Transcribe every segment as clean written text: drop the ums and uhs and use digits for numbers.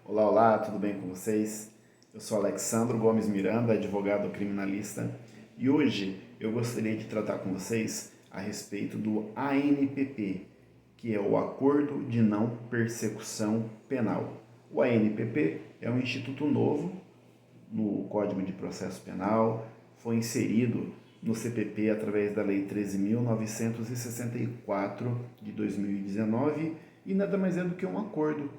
Olá, olá, tudo bem com vocês? Eu sou Alexandro Gomes Miranda, advogado criminalista, e hoje eu gostaria de tratar com vocês a respeito do ANPP, que é o Acordo de Não Persecução Penal. O ANPP é um instituto novo no Código de Processo Penal, foi inserido no CPP através da Lei 13.964 de 2019 e nada mais é do que um acordo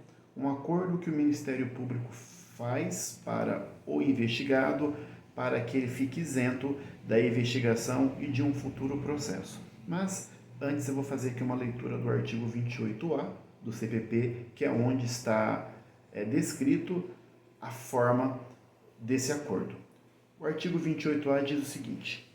que o Ministério Público faz para o investigado para que ele fique isento da investigação e de um futuro processo. Mas antes eu vou fazer aqui uma leitura do artigo 28A do CPP, que é onde está descrito a forma desse acordo. O artigo 28A diz o seguinte: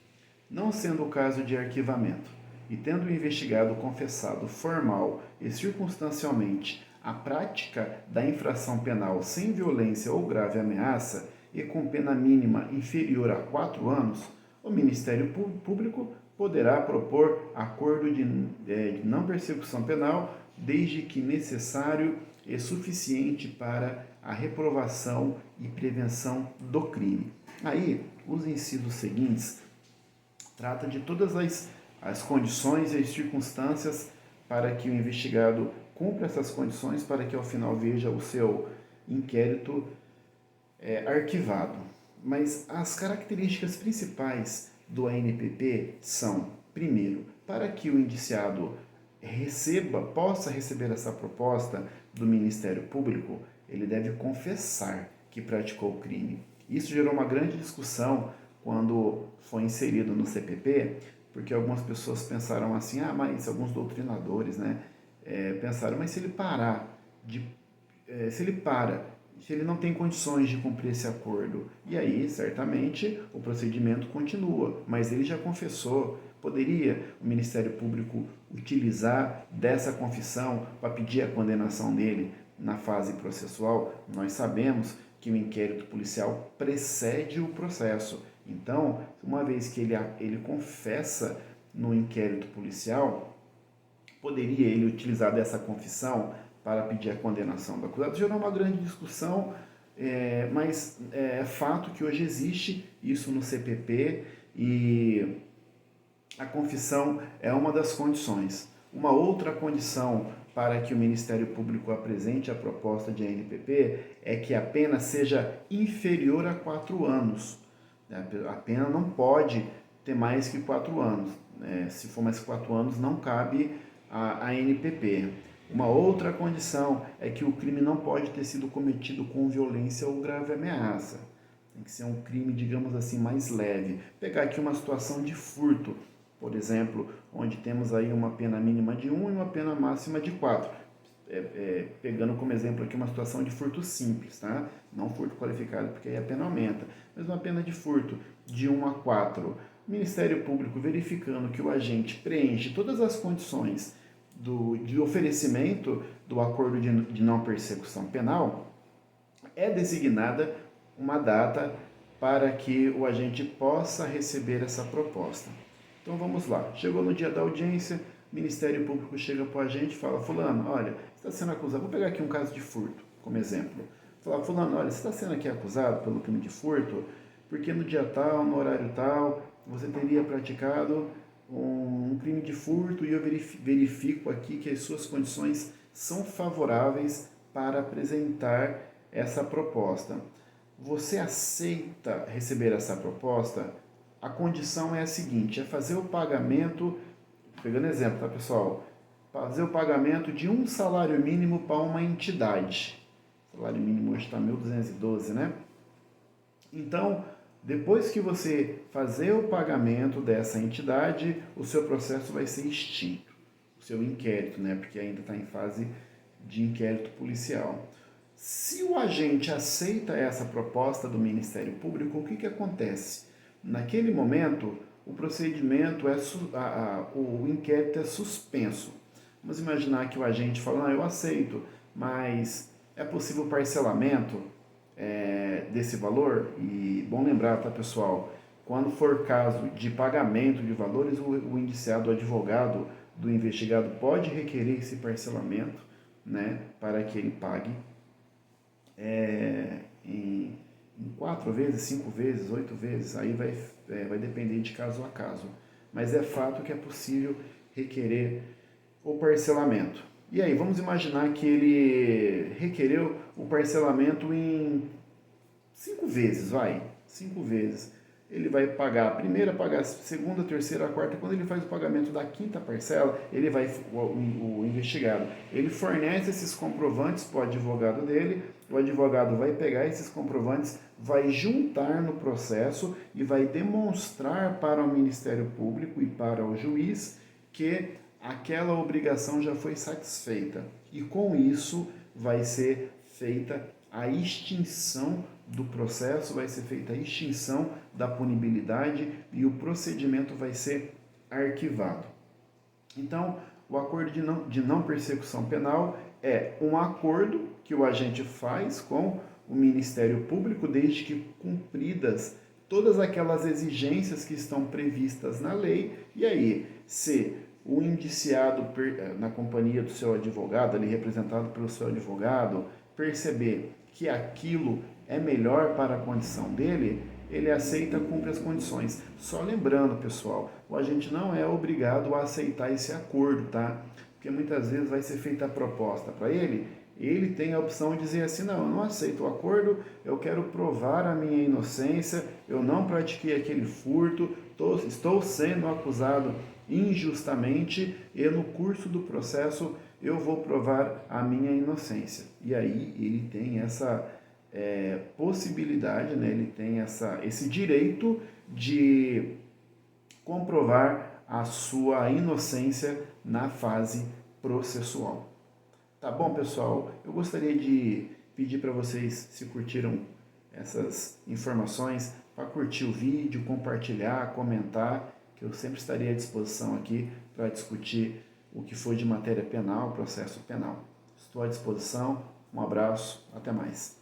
não sendo o caso de arquivamento e tendo o investigado confessado formal e circunstancialmente a prática da infração penal sem violência ou grave ameaça e com pena mínima inferior a 4 anos, o Ministério Público poderá propor acordo de não persecução penal desde que necessário e suficiente para a reprovação e prevenção do crime. Aí, os incisos seguintes trata de todas as condições e as circunstâncias para que o investigado cumpra essas condições para que ao final veja o seu inquérito arquivado. Mas as características principais do ANPP são, primeiro, para que o indiciado possa receber essa proposta do Ministério Público, ele deve confessar que praticou o crime. Isso gerou uma grande discussão quando foi inserido no CPP, porque algumas pessoas pensaram assim, mas alguns doutrinadores, né, pensaram, mas se ele se ele não tem condições de cumprir esse acordo, e aí certamente o procedimento continua, mas ele já confessou. Poderia o Ministério Público utilizar dessa confissão para pedir a condenação dele na fase processual? Nós sabemos que o inquérito policial precede o processo. Então, uma vez que ele confessa no inquérito policial, poderia ele utilizar dessa confissão para pedir a condenação do acusado? Gerou uma grande discussão, mas é fato que hoje existe isso no CPP e a confissão é uma das condições. Uma outra condição para que o Ministério Público apresente a proposta de ANPP é que a pena seja inferior a 4 anos. A pena não pode ter mais que 4 anos. Se for mais que 4 anos, não cabe a ANPP. Uma outra condição é que o crime não pode ter sido cometido com violência ou grave ameaça. Tem que ser um crime, digamos assim, mais leve. Pegar aqui uma situação de furto, por exemplo, onde temos aí uma pena mínima de 1 e uma pena máxima de 4. Pegando como exemplo aqui uma situação de furto simples, tá? Não furto qualificado, porque aí a pena aumenta. Mas uma pena de furto de 1 a 4. O Ministério Público verificando que o agente preenche todas as condições de oferecimento do acordo de não persecução penal, é designada uma data para que o agente possa receber essa proposta. Então vamos lá, chegou no dia da audiência, o Ministério Público chega para o agente e fala: fulano, olha, você está sendo acusado, vou pegar aqui um caso de furto como exemplo. Fala: fulano, olha, você está sendo aqui acusado pelo crime de furto porque no dia tal, no horário tal, você teria praticado um crime de furto e eu verifico aqui que as suas condições são favoráveis para apresentar essa proposta. Você aceita receber essa proposta? A condição é a seguinte: é fazer o pagamento, pegando exemplo, tá, pessoal? Fazer o pagamento de um salário mínimo para uma entidade. O salário mínimo hoje está 1.212, né? Então, depois que você fazer o pagamento dessa entidade, o seu processo vai ser extinto. O seu inquérito, né? Porque ainda está em fase de inquérito policial. Se o agente aceita essa proposta do Ministério Público, o que acontece? Naquele momento, o procedimento o inquérito é suspenso. Vamos imaginar que o agente fala: não, eu aceito, mas é possível parcelamento desse valor? E bom lembrar, tá, pessoal, quando for caso de pagamento de valores, o indiciado, o advogado do investigado pode requerer esse parcelamento, né, para que ele pague em 4 vezes, 5 vezes, 8 vezes, aí vai depender de caso a caso. Mas é fato que é possível requerer o parcelamento. E aí, vamos imaginar que ele requereu o parcelamento em 5 vezes, 5 vezes. Ele vai pagar a primeira, pagar a segunda, a terceira, a quarta. Quando ele faz o pagamento da quinta parcela, o investigado, ele fornece esses comprovantes para o advogado dele. O advogado vai pegar esses comprovantes, vai juntar no processo e vai demonstrar para o Ministério Público e para o juiz que aquela obrigação já foi satisfeita. E com isso vai ser feita a extinção do processo, vai ser feita a extinção da punibilidade e o procedimento vai ser arquivado. Então, o acordo de não persecução penal é um acordo que o agente faz com o Ministério Público desde que cumpridas todas aquelas exigências que estão previstas na lei. E aí, se o indiciado, na companhia do seu advogado, ali representado pelo seu advogado, perceber que aquilo é melhor para a condição dele, ele aceita, cumpre as condições. Só lembrando, pessoal, o agente não é obrigado a aceitar esse acordo, tá? Porque muitas vezes vai ser feita a proposta para ele tem a opção de dizer assim, não, eu não aceito o acordo, eu quero provar a minha inocência, eu não pratiquei aquele furto, estou sendo acusado injustamente e no curso do processo eu vou provar a minha inocência. E aí ele tem essa possibilidade, né? Ele tem esse direito de comprovar a sua inocência na fase processual. Tá bom, pessoal? Eu gostaria de pedir para vocês, se curtiram essas informações, para curtir o vídeo, compartilhar, comentar, que eu sempre estaria à disposição aqui para discutir o que for de matéria penal, processo penal. Estou à disposição, um abraço, até mais.